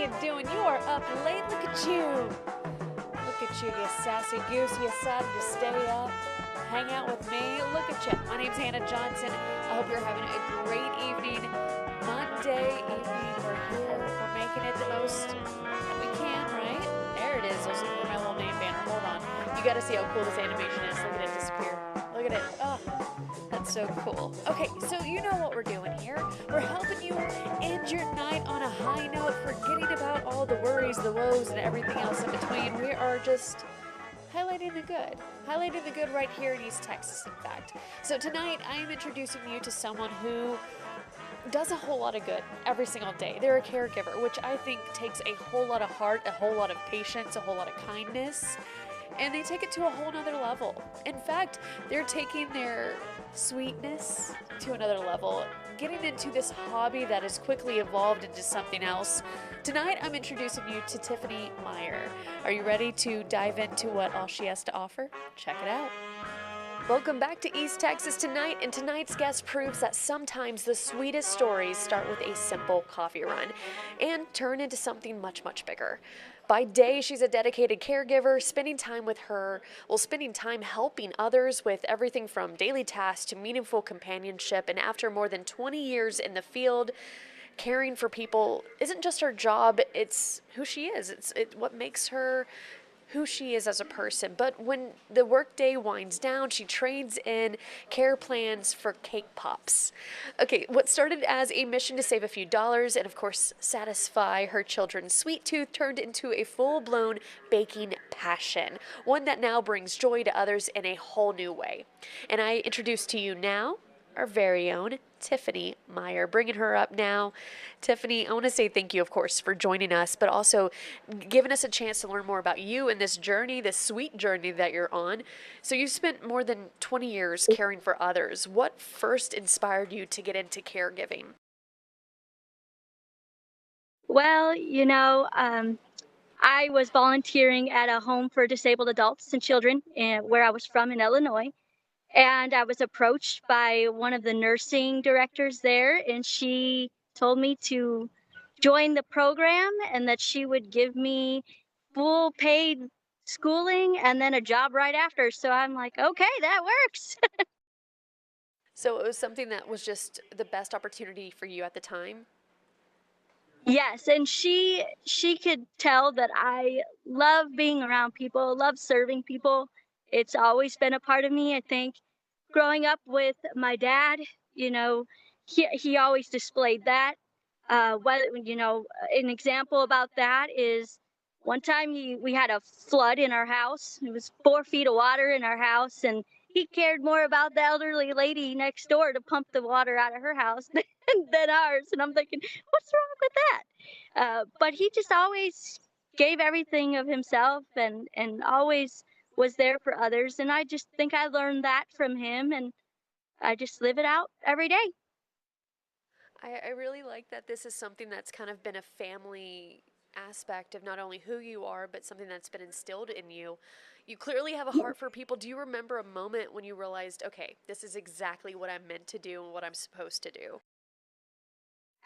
you doing? You are up late. Look at you. Look at you, you sassy goose. You decided to stay up, hang out with me. Look at you. My name's Hannah Johnson. I hope you're having a great evening. Monday evening. We're here. We're making it the most we can, right? There it is. I was looking for my little name banner. Hold on. You got to see how cool this animation is. Look at it disappear. Look at it. Oh, that's so cool. Okay, so you know what we're doing here. We're helping you end your night on a high note, forgetting about all the worries, the woes, and everything else in between. We are just highlighting the good. Highlighting the good right here in East Texas, in fact. So tonight, I am introducing you to someone who does a whole lot of good every single day. They're a caregiver, which I think takes a whole lot of heart, a whole lot of patience, a whole lot of kindness, and they take it to a whole nother level. In fact, they're taking their sweetness to another level, getting into this hobby that has quickly evolved into something else. Tonight, I'm introducing you to Tiffany Meier. Are you ready to dive into what all she has to offer? Check it out. Welcome back to East Texas Tonight, and tonight's guest proves that sometimes the sweetest stories start with a simple coffee run and turn into something much, much bigger. By day, she's a dedicated caregiver, spending time helping others with everything from daily tasks to meaningful companionship. And after more than 20 years in the field, caring for people isn't just her job, it's who she is. It's what makes her who she is as a person. But when the workday winds down, she trades in care plans for cake pops. Okay, what started as a mission to save a few dollars and, of course, satisfy her children's sweet tooth turned into a full-blown baking passion, one that now brings joy to others in a whole new way. And I introduce to you now our very own Tiffany Meier, bringing her up now. Tiffany, I want to say thank you, of course, for joining us, but also giving us a chance to learn more about you and this journey, this sweet journey that you're on. So you've spent more than 20 years caring for others. What first inspired you to get into caregiving? Well, I was volunteering at a home for disabled adults and children where I was from in Illinois. And I was approached by one of the nursing directors there, and she told me to join the program and that she would give me full paid schooling and then a job right after. So I'm like, okay, that works. So it was something that was just the best opportunity for you at the time? Yes, and she could tell that I love being around people, love serving people. It's always been a part of me. I think growing up with my dad, you know, he always displayed that. An example about that is one time we had a flood in our house. It was 4 feet of water in our house, and he cared more about the elderly lady next door to pump the water out of her house than ours. And I'm thinking, what's wrong with that? But he just always gave everything of himself and always was there for others. And I just think I learned that from him, and I just live it out every day. I really like that this is something that's kind of been a family aspect of not only who you are, but something that's been instilled in you. You clearly have a heart for people. Do you remember a moment when you realized, okay, this is exactly what I'm meant to do and what I'm supposed to do?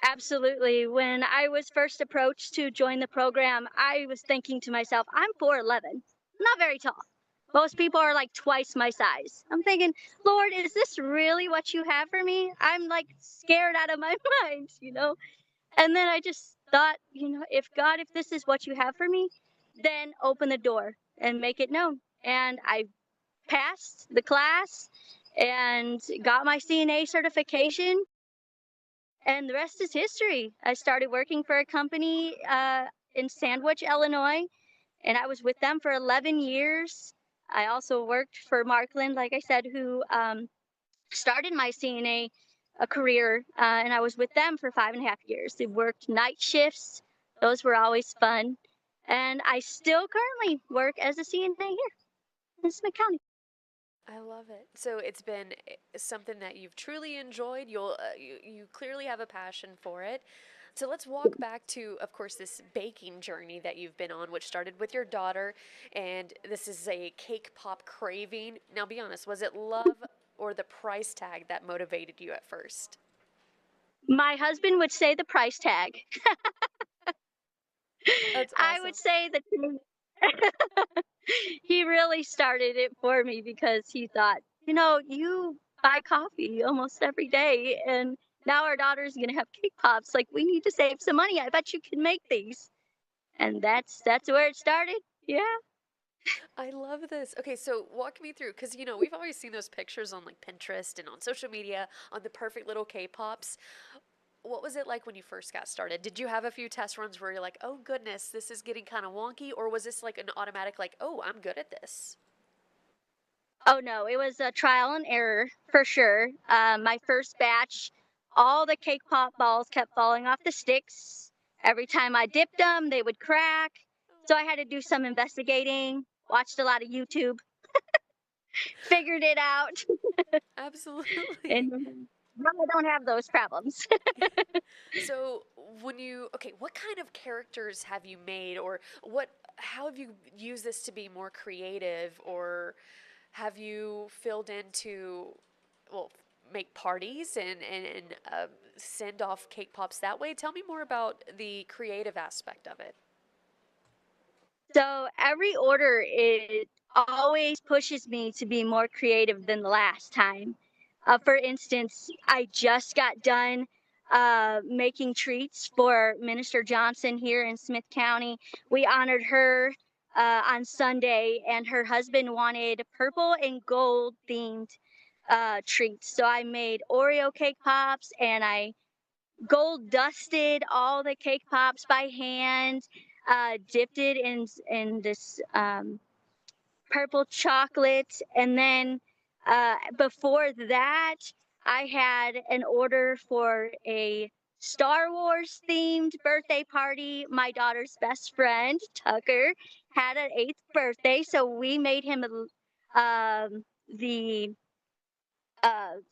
Absolutely. When I was first approached to join the program, I was thinking to myself, I'm 4'11", not very tall. Most people are like twice my size. I'm thinking, Lord, is this really what you have for me? I'm like scared out of my mind. And then I just thought, if this is what you have for me, then open the door and make it known. And I passed the class and got my CNA certification, and the rest is history. I started working for a company in Sandwich, Illinois, and I was with them for 11 years. I also worked for Markland, like I said, who started my CNA career, and I was with them for 5.5 years. They worked night shifts. Those were always fun. And I still currently work as a CNA here in Smith County. I love it. So it's been something that you've truly enjoyed. You clearly have a passion for it. So let's walk back to, of course, this baking journey that you've been on, which started with your daughter, and this is a cake pop craving. Now, be honest, was it love or the price tag that motivated you at first? 1st? My husband would say the price tag. That's I would awesome. say that he really started it for me because he thought, you buy coffee almost every day, and now our daughter's gonna have cake pops. Like, we need to save some money. I bet you can make these. And that's where it started. Yeah. I love this. Okay, so walk me through because we've always seen those pictures on like Pinterest and on social media on the perfect little K-pops. What was it like when you first got started? Did you have a few test runs where you're like, "Oh goodness, this is getting kind of wonky," or was this like an automatic like, "Oh, I'm good at this"? Oh no, it was a trial and error for sure. My first batch, all the cake pop balls kept falling off the sticks. Every time I dipped them, they would crack. So I had to do some investigating, watched a lot of YouTube, figured it out, Absolutely. and now I don't have those problems. So, okay, what kind of characters have you made, or how have you used this to be more creative, or have you filled into, well, make parties and send off cake pops that way? Tell me more about the creative aspect of it. So every order, it always pushes me to be more creative than the last time. For instance, I just got done making treats for Minister Johnson here in Smith County. We honored her on Sunday, and her husband wanted purple and gold themed treats. So I made Oreo cake pops, and I gold dusted all the cake pops by hand, dipped it in this purple chocolate, and then before that, I had an order for a Star Wars themed birthday party. My daughter's best friend Tucker had an eighth birthday, so we made him the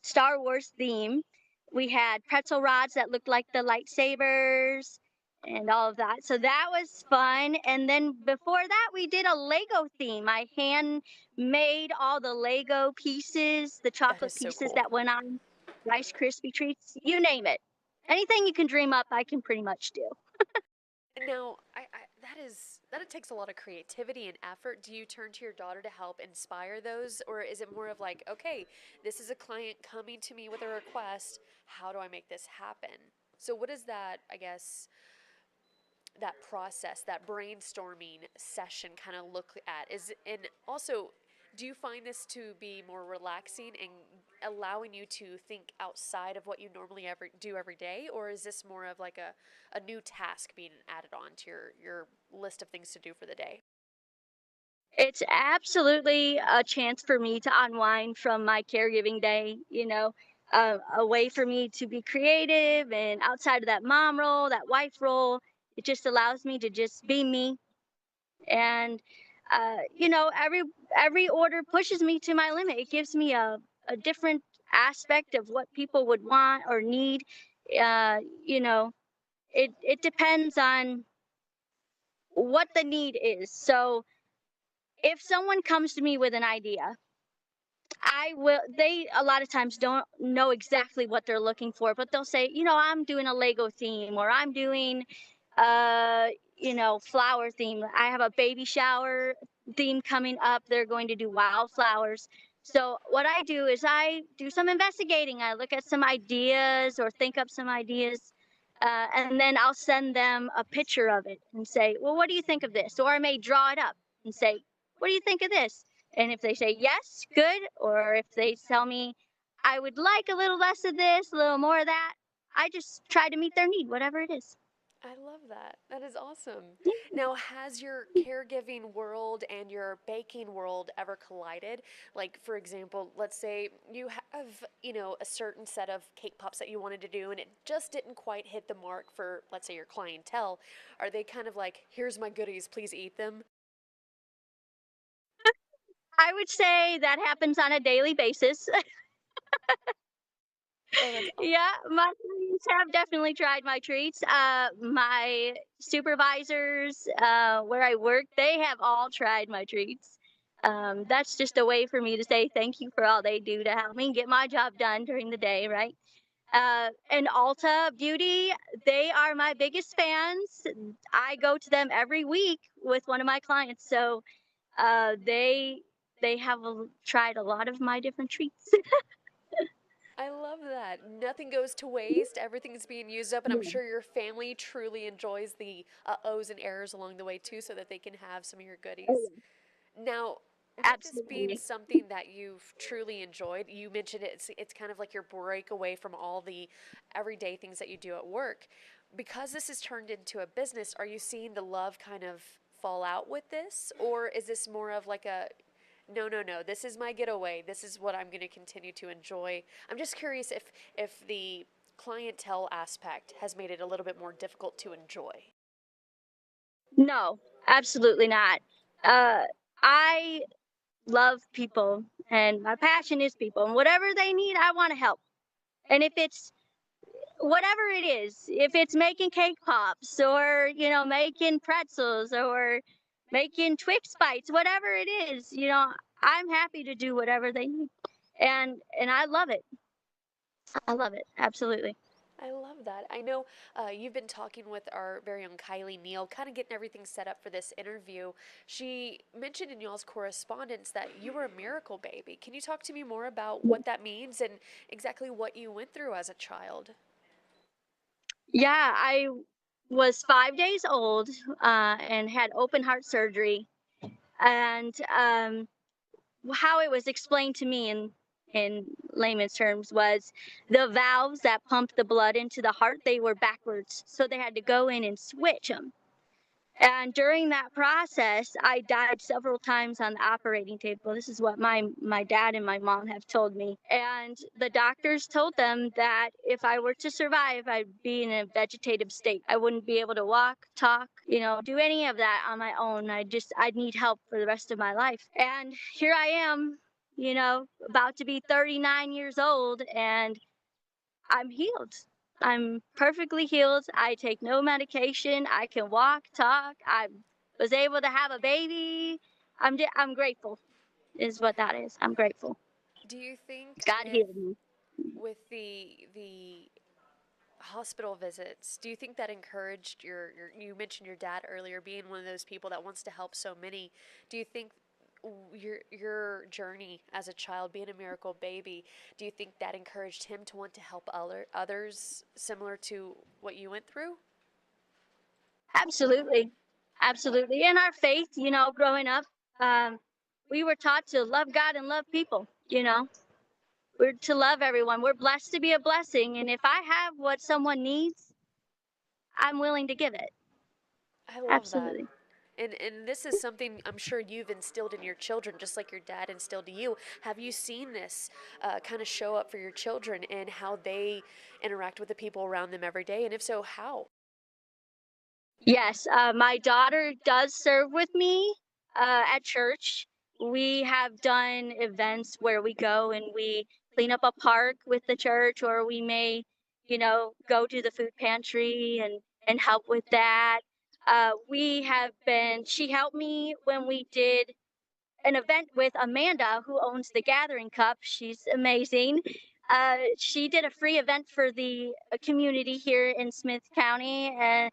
Star Wars theme. We had pretzel rods that looked like the lightsabers and all of that. So that was fun. And then before that, we did a Lego theme. I hand made all the Lego pieces, the That is chocolate so pieces cool. that went on Rice Krispie treats, you name it. Anything you can dream up, I can pretty much do. Now, that it takes a lot of creativity and effort. Do you turn to your daughter to help inspire those, or is it more of like, okay, this is a client coming to me with a request. How do I make this happen? So, what is that? I guess that process, that brainstorming session, kind of look at and also. Do you find this to be more relaxing and allowing you to think outside of what you normally ever do every day, or is this more of like a new task being added on to your list of things to do for the day? It's absolutely a chance for me to unwind from my caregiving day, a way for me to be creative and outside of that mom role, that wife role. It just allows me to just be me. And, every order pushes me to my limit. It gives me a different aspect of what people would want or need. Uh, you know, it depends on what the need is. So if someone comes to me with an idea, they a lot of times don't know exactly what they're looking for, but they'll say, I'm doing a Lego theme, or I'm doing, uh, flower theme. I have a baby shower theme coming up. They're going to do wildflowers. So what I do is I do some investigating. I look at some ideas or think up some ideas. And then I'll send them a picture of it and say, well, what do you think of this? Or I may draw it up and say, what do you think of this? And if they say yes, good. Or if they tell me, I would like a little less of this, a little more of that, I just try to meet their need, whatever it is. I love that. That is awesome. Now, has your caregiving world and your baking world ever collided? Like, for example, let's say you have, a certain set of cake pops that you wanted to do and it just didn't quite hit the mark for, let's say, your clientele. Are they kind of like, here's my goodies, please eat them? I would say that happens on a daily basis. Oh, that's Yeah, my clients have definitely tried my treats. My supervisors, where I work, they have all tried my treats. That's just a way for me to say thank you for all they do to help me get my job done during the day, right? And Ulta Beauty, they are my biggest fans. I go to them every week with one of my clients, so they have tried a lot of my different treats. I love that. Nothing goes to waste. Everything's being used up, and I'm Yeah. sure your family truly enjoys the O's and errors along the way too, so that they can have some of your Oh, goodies. yeah. Now, with this being Absolutely. something that you've truly enjoyed, you mentioned it's kind of like your break away from all the everyday things that you do at work. Because this has turned into a business, are you seeing the love kind of fall out with this, or is this more of like a no, no, no, this is my getaway. This is what I'm going to continue to enjoy. I'm just curious if the clientele aspect has made it a little bit more difficult to enjoy. No, absolutely not. Uh, I love people, and my passion is people, and whatever they need, I want to help. And if it's whatever it is, if it's making cake pops or, making pretzels or making Twix bites, whatever it is, I'm happy to do whatever they need. And I love it. I love it. Absolutely. I love that. I know you've been talking with our very own Kylie Neal, kind of getting everything set up for this interview. She mentioned in y'all's correspondence that you were a miracle baby. Can you talk to me more about what that means and exactly what you went through as a child? Yeah, I was 5 days old and had open heart surgery. And how it was explained to me in layman's terms was the valves that pumped the blood into the heart, they were backwards, so they had to go in and switch them. And during that process, I died several times on the operating table. This is what my dad and my mom have told me. And the doctors told them that if I were to survive, I'd be in a vegetative state. I wouldn't be able to walk, talk, do any of that on my own. I'd need help for the rest of my life. And here I am, about to be 39 years old, and I'm healed. I'm perfectly healed. I take no medication. I can walk, talk. I was able to have a baby. I'm grateful, is what that is. I'm grateful. Do you think God healed me. with the hospital visits, do you think that encouraged you mentioned your dad earlier being one of those people that wants to help so many. Do you think your journey as a child being a miracle baby, do you think that encouraged him to want to help others similar to what you went through? Absolutely. Absolutely. In our faith, growing up, um, we were taught to love God and love people. We're to love everyone. We're blessed to be a blessing. And if I have what someone needs, I'm willing to give it. I love that. Absolutely. And this is something I'm sure you've instilled in your children, just like your dad instilled in you. Have you seen this kind of show up for your children and how they interact with the people around them every day? And if so, how? Yes, my daughter does serve with me at church. We have done events where we go and we clean up a park with the church, or we may, go to the food pantry and help with that. She helped me when we did an event with Amanda, who owns the Gathering Cup. She's amazing. She did a free event for the community here in Smith County, and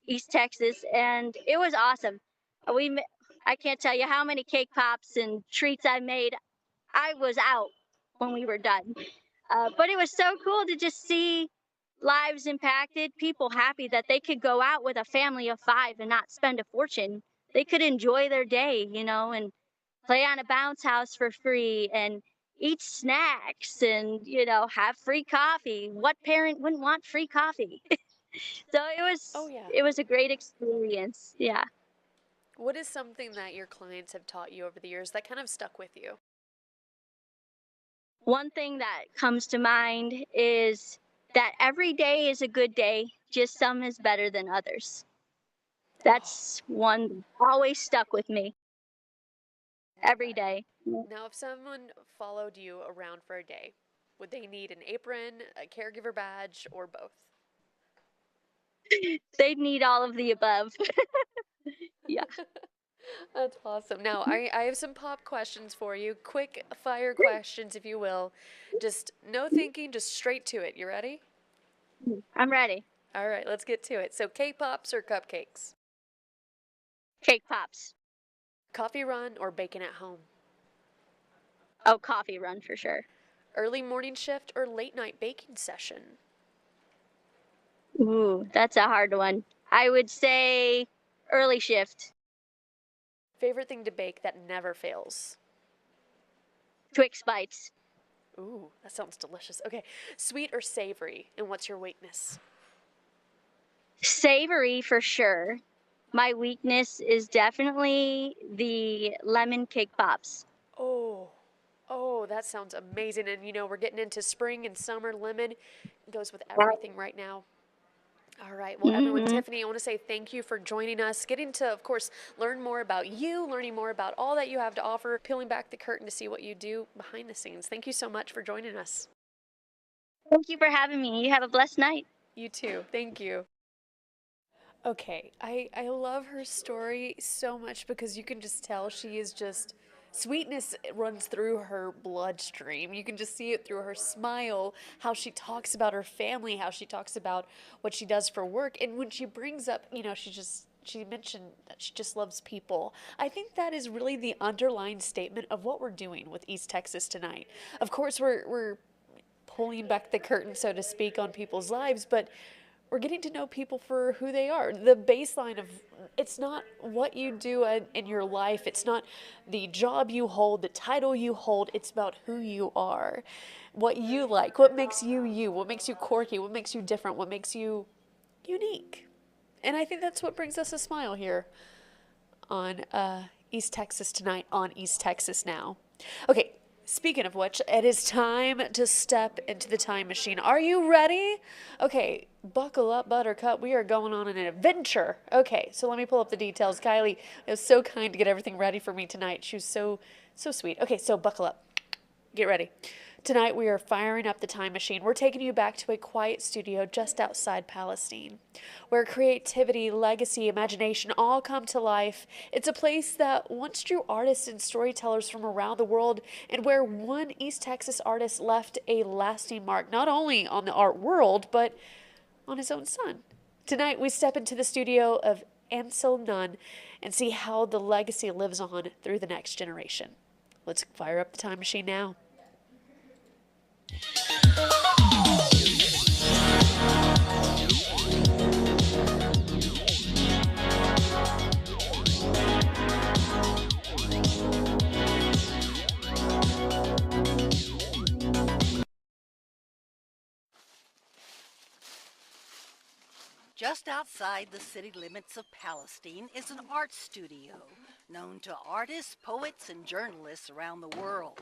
East Texas, and it was awesome. We, I can't tell you how many cake pops and treats I made. I was out when we were done, but it was so cool to just see lives impacted, people happy that they could go out with a family of five and not spend a fortune. They could enjoy their day, and play on a bounce house for free and eat snacks and have free coffee. What parent wouldn't want free coffee? So it Oh, was yeah. it was a great experience. Yeah. What is something that your clients have taught you over the years that kind of stuck with you? One thing that comes to mind is that every day is a good day, just some is better than others. Oh, That's one that always stuck with me every day. now, if someone followed you around for a day, would they need an apron, a caregiver badge, or both? They'd need all of the above. Yeah. That's awesome. Now, I have some pop questions for you. Quick fire questions, if you will. Just no thinking, just straight to it. You ready? I'm ready. All right, let's get to it. So, K-pops or cupcakes? Cake pops. Coffee run or bacon at home? Oh, coffee run for sure. Early morning shift or late night baking session? Ooh, that's a hard one. I would say early shift. Favorite thing to bake that never fails? Twix bites. Ooh, that sounds delicious. Okay, sweet or savory? And what's your weakness? Savory for sure. My weakness is definitely the lemon cake pops. Oh, oh, that sounds amazing. And you know, we're getting into spring and summer. Lemon goes with everything right now. All right. Well, everyone, Mm-hmm. Tiffany, I want to say thank you for joining us, getting to, of course, learn more about you, learning more about all that you have to offer, peeling back the curtain to see what you do behind the scenes. Thank you so much for joining us. Thank you for having me. You have a blessed night. You too. Thank you. Okay, I love her story so much because you can just tell she is just sweetness runs through her bloodstream. You can just see it through her smile, how she talks about her family, how she talks about what she does for work. And when she brings up, you know, she mentioned that she just loves people. I think that is really the underlying statement of what we're doing with East Texas tonight. Of course, we're pulling back the curtain, so to speak, on people's lives, but we're getting to know people for who they are. The baseline of it's not what you do in your life, it's not the job you hold, the title you hold, it's about who you are, what you like, what makes you you, what makes you quirky, what makes you different, what makes you unique. And I think that's what brings us a smile here on East Texas tonight on East Texas Now. Okay, speaking of which, it is time to step into the time machine. Are you ready? Okay, buckle up, Buttercup. We are going on an adventure. Okay, so let me pull up the details. Kylie was so kind to get everything ready for me tonight. She was so sweet. Okay, so buckle up. Get ready. Tonight we are firing up the time machine. We're taking you back to a quiet studio just outside Palestine, where creativity, legacy, imagination all come to life. It's a place that once drew artists and storytellers from around the world, and where one East Texas artist left a lasting mark, not only on the art world, but on his own son. Tonight we step into the studio of Ansel Nunn and see how the legacy lives on through the next generation. Let's fire up the time machine now. Just outside the city limits of Palestine is an art studio known to artists, poets, and journalists around the world.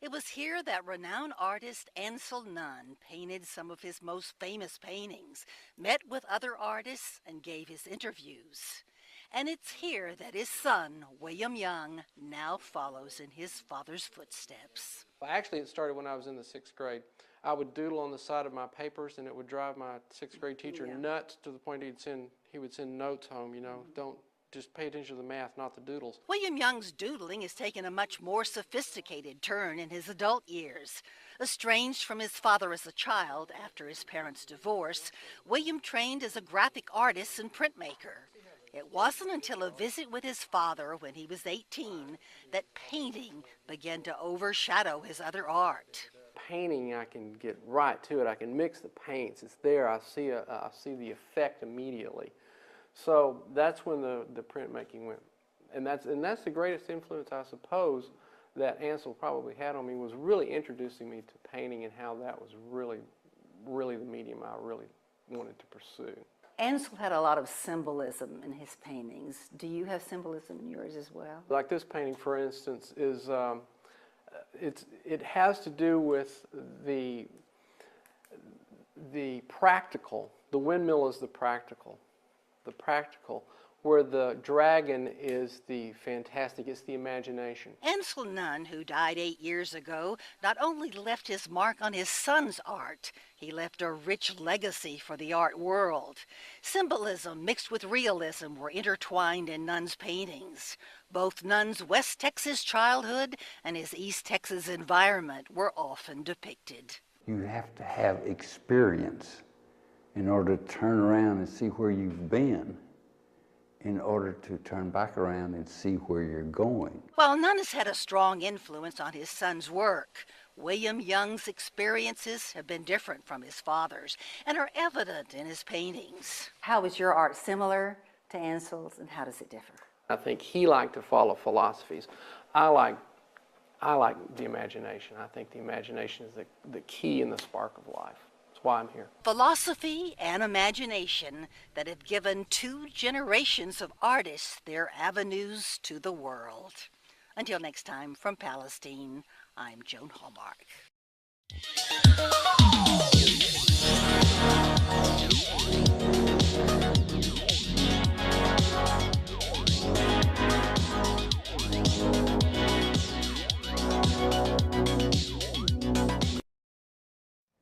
It was here that renowned artist Ansel Nunn painted some of his most famous paintings, met with other artists, and gave his interviews. And it's here that his son, William Young, now follows in his father's footsteps. Well, actually, it started when I was in the 6th grade. I would doodle on the side of my papers, and it would drive my 6th grade teacher nuts to the point he would send notes home, you know, don't just pay attention to the math, not the doodles. William Young's doodling has taken a much more sophisticated turn in his adult years. Estranged from his father as a child after his parents' divorce, William trained as a graphic artist and printmaker. It wasn't until a visit with his father when he was 18 that painting began to overshadow his other art. Painting, I can get right to it. I can mix the paints. It's there. I see the effect immediately. So that's when the printmaking went, and that's the greatest influence, I suppose, that Ansel probably had on me, was really introducing me to painting and how that was really the medium I really wanted to pursue. Ansel had a lot of symbolism in his paintings. Do you have symbolism in yours as well? Like this painting, for instance, is it has to do with the practical. The windmill is the practical, where the dragon is the fantastic. It's the imagination. Ansel Nunn, who died 8 years ago, not only left his mark on his son's art, he left a rich legacy for the art world. Symbolism mixed with realism were intertwined in Nunn's paintings. Both Nunn's West Texas childhood and his East Texas environment were often depicted. You have to have experience in order to turn around and see where you've been, in order to turn back around and see where you're going. While Nunn has had a strong influence on his son's work, William Young's experiences have been different from his father's and are evident in his paintings. How is your art similar to Ansel's, and how does it differ? I think he liked to follow philosophies. I like the imagination. I think the imagination is the key and the spark of life. That's why I'm here. Philosophy and imagination that have given 2 generations of artists their avenues to the world. Until next time, from Palestine, I'm Joan Hallmark.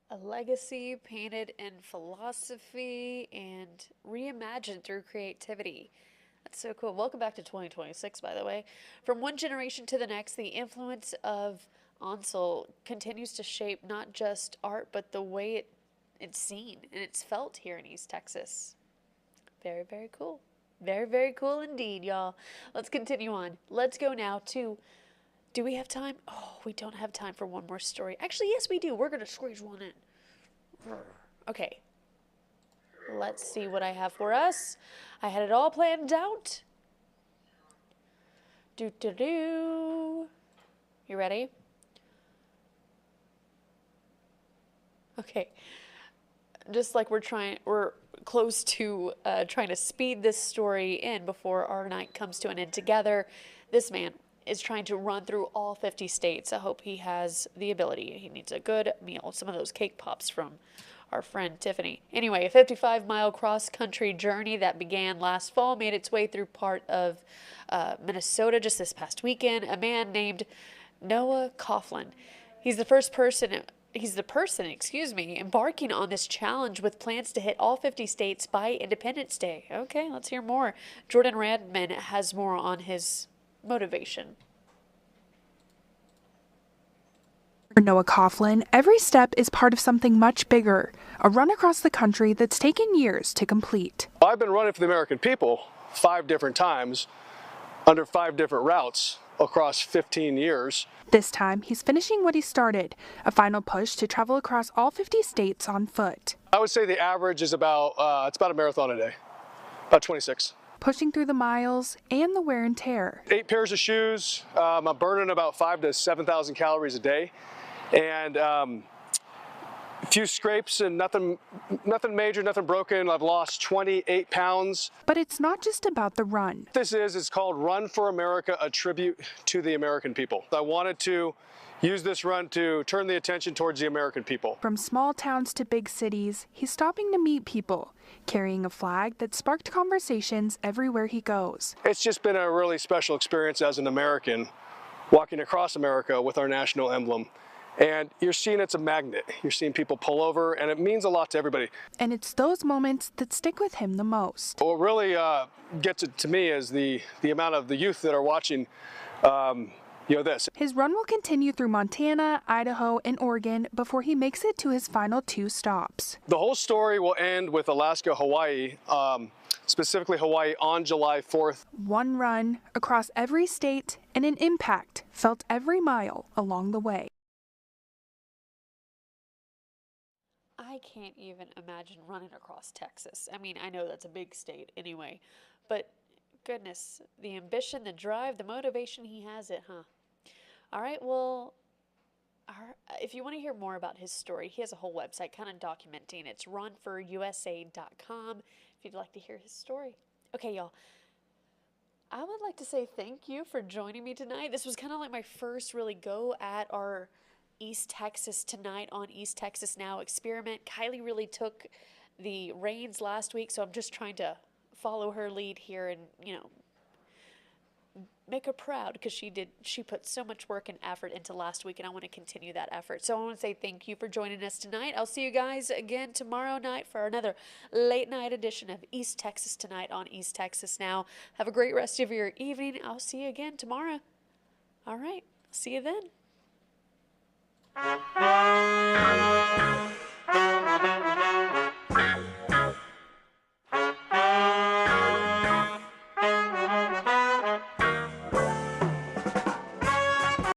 A legacy painted in philosophy and reimagined through creativity. That's so cool. Welcome back to 2026, by the way. From one generation to the next, the influence of Ansel continues to shape not just art, but the way it's seen and it's felt here in East Texas. Very, very cool. Very, very cool indeed, y'all. Let's continue on. Let's go now to, do we have time? Oh, we don't have time for one more story. Actually, yes, we do. We're going to squeeze one in. Okay. Let's see what I have for us. I had it all planned out. You ready? Okay. Just like we're close to trying to speed this story in before our night comes to an end together. This man is trying to run through all 50 states. I hope he has the ability. He needs a good meal. Some of those cake pops from our friend Tiffany. Anyway, a 55-mile cross-country journey that began last fall made its way through part of Minnesota just this past weekend. A man named Noah Coughlin. He's the person, embarking on this challenge with plans to hit all 50 states by Independence Day. Okay, let's hear more. Jordan Radman has more on his motivation. For Noah Coughlin, every step is part of something much bigger, a run across the country that's taken years to complete. I've been running for the American people 5 different times under 5 different routes across 15 years. This time, he's finishing what he started, a final push to travel across all 50 states on foot. I would say the average is about a marathon a day, about 26. Pushing through the miles and the wear and tear. 8 pairs of shoes. I'm burning about 5,000 to 7,000 calories a day, and a few scrapes and nothing major, nothing broken. I've lost 28 pounds. But it's not just about the run. It's called Run for America, a tribute to the American people. I wanted to use this run to turn the attention towards the American people. From small towns to big cities, he's stopping to meet people, carrying a flag that sparked conversations everywhere he goes. It's just been a really special experience as an American, walking across America with our national emblem. And you're seeing it's a magnet. You're seeing people pull over, and it means a lot to everybody. And it's those moments that stick with him the most. What really gets it to me is the amount of the youth that are watching this. His run will continue through Montana, Idaho, and Oregon before he makes it to his final 2 stops. The whole story will end with Alaska, Hawaii, specifically Hawaii on July 4th. One run across every state and an impact felt every mile along the way. I can't even imagine running across Texas. I mean, I know that's a big state anyway, but goodness, the ambition, the drive, the motivation, he has it, huh? All right, well, if you want to hear more about his story, he has a whole website kind of documenting. It's runforusa.com if you'd like to hear his story. Okay, y'all. I would like to say thank you for joining me tonight. This was kind of like my first really go at our East Texas Tonight on East Texas Now experiment. Kylie really took the reins last week, so I'm just trying to follow her lead here and, make her proud, because she put so much work and effort into last week, and I want to continue that effort. So I want to say thank you for joining us tonight. I'll see you guys again tomorrow night for another late night edition of East Texas Tonight on East Texas Now. Have a great rest of your evening. I'll see you again tomorrow. All right, see you then.